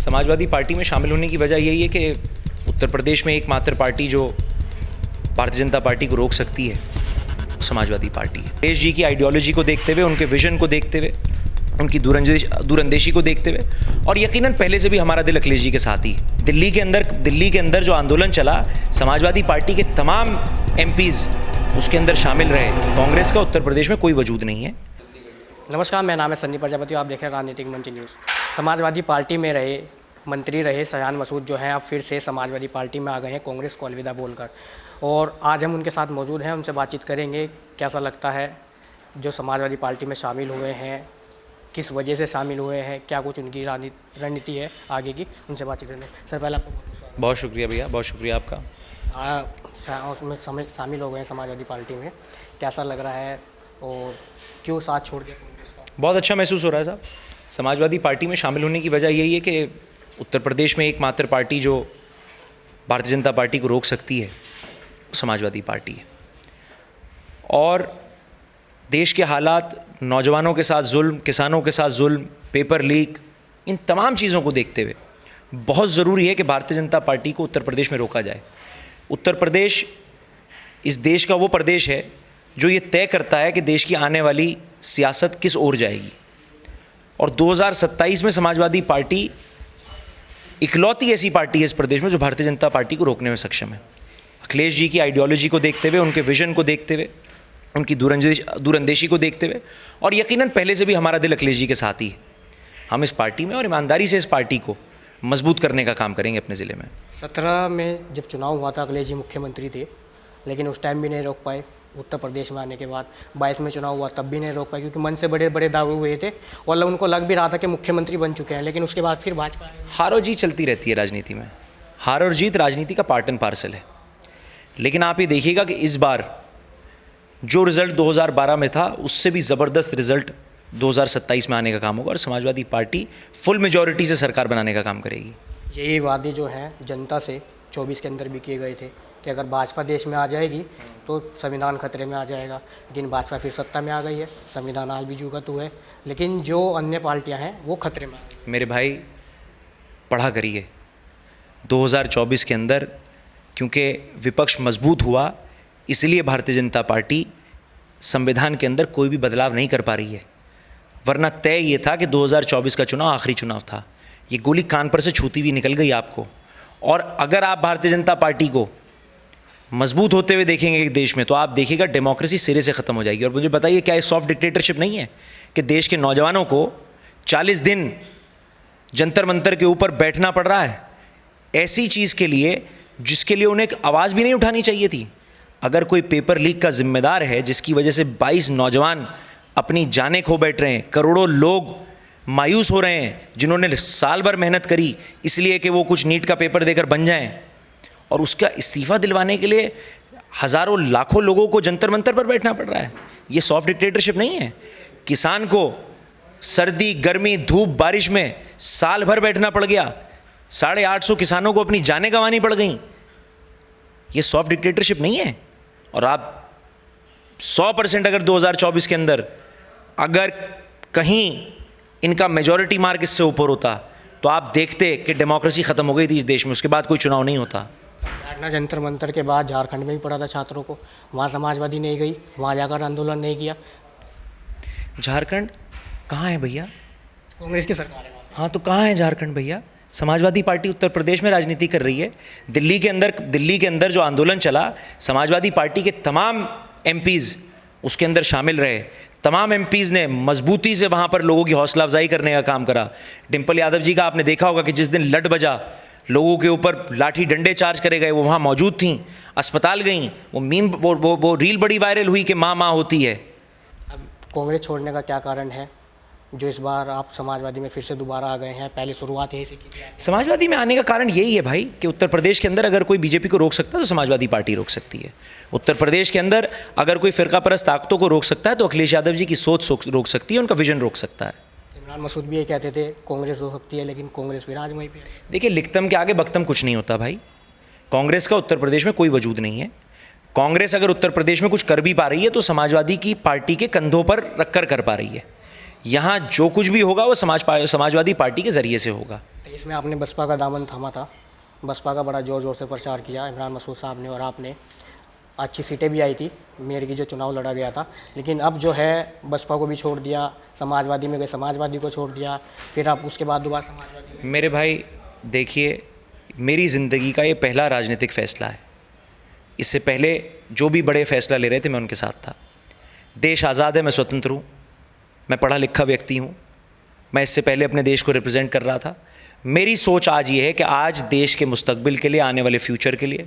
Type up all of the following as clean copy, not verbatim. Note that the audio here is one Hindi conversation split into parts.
समाजवादी पार्टी में शामिल होने की वजह यही है कि उत्तर प्रदेश में एकमात्र पार्टी जो भारतीय जनता पार्टी को रोक सकती है समाजवादी पार्टी है। अखिलेश जी की आइडियोलॉजी को देखते हुए, उनके विजन को देखते हुए, उनकी दूरंदेशी को देखते हुए, और यकीनन पहले से भी हमारा दिल अखिलेश जी के साथ ही है। दिल्ली के अंदर जो आंदोलन चला, समाजवादी पार्टी के तमाम एमपीज़ उसके अंदर शामिल रहे। कांग्रेस का उत्तर प्रदेश में कोई वजूद नहीं है। नमस्कार, मेरा नाम है संदीप प्रजापति, आप देख रहे हैं राजनीतिक मंच न्यूज़। समाजवादी पार्टी में रहे मंत्री रहे शाहजान मसूद जो हैं, अब फिर से समाजवादी पार्टी में आ गए हैं कांग्रेस को अलविदा बोलकर, और आज हम उनके साथ मौजूद हैं, उनसे बातचीत करेंगे। कैसा लगता है जो समाजवादी पार्टी में शामिल हुए हैं, किस वजह से शामिल हुए हैं, क्या कुछ उनकी रणनीति है आगे की, उनसे बातचीत करेंगे। सर, पहले आपको बहुत शुक्रिया भैया, बहुत शुक्रिया आपका। उसमें शामिल हो गए हैं समाजवादी पार्टी में, कैसा लग रहा है और क्यों साथ छोड़ दिया कांग्रेस का? बहुत अच्छा महसूस हो रहा है साहब। समाजवादी पार्टी में शामिल होने की वजह यही है कि उत्तर प्रदेश में एकमात्र पार्टी जो भारतीय जनता पार्टी को रोक सकती है समाजवादी पार्टी है। और देश के हालात, नौजवानों के साथ जुल्म, किसानों के साथ जुल्म, पेपर लीक, इन तमाम चीज़ों को देखते हुए बहुत ज़रूरी है कि भारतीय जनता पार्टी को उत्तर प्रदेश में रोका जाए। उत्तर प्रदेश इस देश का वो प्रदेश है जो ये तय करता है कि देश की आने वाली सियासत किस ओर जाएगी। और 2027 में समाजवादी पार्टी इकलौती ऐसी पार्टी है इस प्रदेश में जो भारतीय जनता पार्टी को रोकने में सक्षम है। अखिलेश जी की आइडियोलॉजी को देखते हुए, उनके विजन को देखते हुए, उनकी दूरंदेशी को देखते हुए, और यकीनन पहले से भी हमारा दिल अखिलेश जी के साथ ही है। हम इस पार्टी में और ईमानदारी से इस पार्टी को मजबूत करने का काम करेंगे अपने ज़िले में। 17 में जब चुनाव हुआ था, अखिलेश जी मुख्यमंत्री थे, लेकिन उस टाइम भी नहीं रोक पाए। उत्तर प्रदेश में आने के बाद 22 में चुनाव हुआ, तब भी नहीं रोक पाए, क्योंकि मन से बड़े बड़े दावे हुए थे और उनको लग भी रहा था कि मुख्यमंत्री बन चुके हैं, लेकिन उसके बाद फिर भाजपा। हार और जीत चलती रहती है राजनीति में। हार और जीत राजनीति का पार्ट एंड पार्सल है। लेकिन आप ये देखिएगा कि इस बार जो रिज़ल्ट 2012 में था, उससे भी ज़बरदस्त रिज़ल्ट 2027 में आने का काम होगा, और समाजवादी पार्टी फुल मेजॉरिटी से सरकार बनाने का काम करेगी। यही वादे जो हैं जनता से 24 के अंदर भी किए गए थे कि अगर भाजपा देश में आ जाएगी तो संविधान खतरे में आ जाएगा, लेकिन भाजपा फिर सत्ता में आ गई है, संविधान आज भी जुगत हुआ है, लेकिन जो अन्य पार्टियां हैं वो खतरे में आ गई। मेरे भाई, पढ़ा करिए 2024 के अंदर, क्योंकि विपक्ष मजबूत हुआ, इसलिए भारतीय जनता पार्टी संविधान के अंदर कोई भी बदलाव नहीं कर पा रही है। वरना तय ये था कि 2024 का चुनाव आखिरी चुनाव था। ये गोली कान पर से छूती हुई निकल गई आपको। और अगर आप भारतीय जनता पार्टी को मजबूत होते हुए देखेंगे एक देश में, तो आप देखिएगा डेमोक्रेसी सिरे से ख़त्म हो जाएगी। और मुझे बताइए, क्या ये सॉफ्ट डिक्टेटरशिप नहीं है कि देश के नौजवानों को 40 दिन जंतर मंतर के ऊपर बैठना पड़ रहा है ऐसी चीज़ के लिए जिसके लिए उन्हें एक आवाज़ भी नहीं उठानी चाहिए थी। अगर कोई पेपर लीक का जिम्मेदार है जिसकी वजह से 22 नौजवान अपनी जानें खो बैठ रहे हैं, करोड़ों लोग मायूस हो रहे हैं जिन्होंने साल भर मेहनत करी इसलिए कि वो कुछ नीट का पेपर देकर बन जाएं, और उसका इस्तीफ़ा दिलवाने के लिए हज़ारों लाखों लोगों को जंतर मंतर पर बैठना पड़ रहा है। ये सॉफ्ट डिक्टेटरशिप नहीं है। किसान को सर्दी, गर्मी, धूप, बारिश में साल भर बैठना पड़ गया, 850 किसानों को अपनी जानें गंवानी पड़ गई। ये सॉफ्ट डिक्टेटरशिप नहीं है। और आप 100% अगर 2024 के अंदर अगर कहीं इनका मेजॉरिटी मार्क इससे ऊपर होता तो आप देखते कि डेमोक्रेसी ख़त्म हो गई थी इस देश में, उसके बाद कोई चुनाव नहीं होता। जंतर मंतर के बाद झारखंड में भी पड़ा था छात्रों को, वहाँ समाजवादी नहीं गई, वहाँ जाकर आंदोलन नहीं किया। झारखंड कहाँ है भैया? कांग्रेस की सरकार है। हाँ, तो कहाँ है झारखंड भैया? समाजवादी पार्टी उत्तर प्रदेश में राजनीति कर रही है। दिल्ली के अंदर जो आंदोलन चला, समाजवादी पार्टी के तमाम एमपीज़ उसके अंदर शामिल रहे। तमाम एमपीज़ ने मजबूती से वहाँ पर लोगों की हौसला अफजाई करने का काम करा। डिम्पल यादव जी का आपने देखा होगा कि जिस दिन लट बजा, लोगों के ऊपर लाठी डंडे चार्ज करे गए, वो वहाँ मौजूद थीं, अस्पताल गईं। वो मीम वो रील बड़ी वायरल हुई कि माँ माँ होती है। अब कांग्रेस छोड़ने का क्या कारण है जो इस बार आप समाजवादी में फिर से दोबारा आ गए हैं? पहले शुरुआत यहीं से की थी। समाजवादी में आने का कारण यही है भाई कि उत्तर प्रदेश के अंदर अगर कोई बीजेपी को रोक सकता है तो समाजवादी पार्टी रोक सकती है। उत्तर प्रदेश के अंदर अगर कोई फ़िरका परस्त ताकतों को रोक सकता है तो अखिलेश यादव जी की सोच रोक सकती है, उनका विजन रोक सकता है। इमरान मसूद भी ये कहते थे कांग्रेस हो सकती है, लेकिन कांग्रेस फिर आज वहीं पे। देखिए, लिखतम के आगे बख्तम कुछ नहीं होता भाई। कांग्रेस का उत्तर प्रदेश में कोई वजूद नहीं है। कांग्रेस अगर उत्तर प्रदेश में कुछ कर भी पा रही है तो समाजवादी की पार्टी के कंधों पर रखकर कर पा रही है। यहाँ जो कुछ भी होगा वो समाजवादी पार्टी के ज़रिए से होगा। इसमें आपने बसपा का दामन थामा था, बसपा का बड़ा ज़ोर ज़ोर से प्रचार किया इमरान मसूद साहब ने, और आपने अच्छी सीटें भी आई थी मेयर की जो चुनाव लड़ा गया था। लेकिन अब जो है बसपा को भी छोड़ दिया, समाजवादी में गए, समाजवादी को छोड़ दिया, फिर आप उसके बाद दोबारा समाजवादी में। मेरे भाई देखिए, मेरी ज़िंदगी का ये पहला राजनीतिक फ़ैसला है। इससे पहले जो भी बड़े फैसला ले रहे थे मैं उनके साथ था। देश आज़ाद है, मैं स्वतंत्र हूँ, मैं पढ़ा लिखा व्यक्ति हूँ, मैं इससे पहले अपने देश को रिप्रेजेंट कर रहा था। मेरी सोच आज ये है कि आज देश के मुस्तकबिल के लिए, आने वाले फ्यूचर के लिए,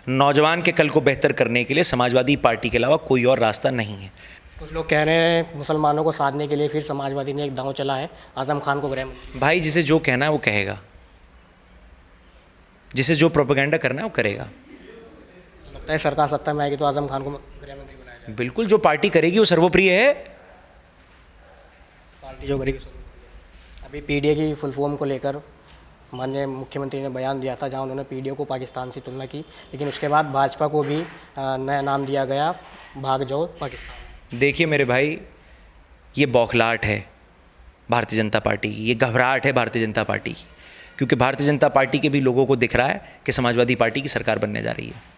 नौजवान के कल को बेहतर करने के लिए समाजवादी पार्टी के अलावा कोई और रास्ता नहीं है। कुछ लोग कह रहे हैं मुसलमानों को साधने के लिए फिर समाजवादी ने एक दांव चला है, आजम खान को गृह मंत्री। भाई जिसे जो कहना है वो कहेगा, जिसे जो प्रोपेगेंडा करना है वो करेगा। लगता है सरकार सत्ता में आएगी तो आजम खान को गृह मंत्री बनाया जाएगा। बिल्कुल, जो पार्टी करेगी वो सर्वप्रिय है। पार्टी जो करेगी। अभी पीडीए की फुल फॉर्म को लेकर माननीय मुख्यमंत्री ने बयान दिया था, जहां उन्होंने पीडीए को पाकिस्तान से तुलना की, लेकिन उसके बाद भाजपा को भी नया नाम दिया गया, भाग जाओ पाकिस्तान। देखिए मेरे भाई, ये बौखलाहट है भारतीय जनता पार्टी की, ये घबराहट है भारतीय जनता पार्टी की, क्योंकि भारतीय जनता पार्टी के भी लोगों को दिख रहा है कि समाजवादी पार्टी की सरकार बनने जा रही है।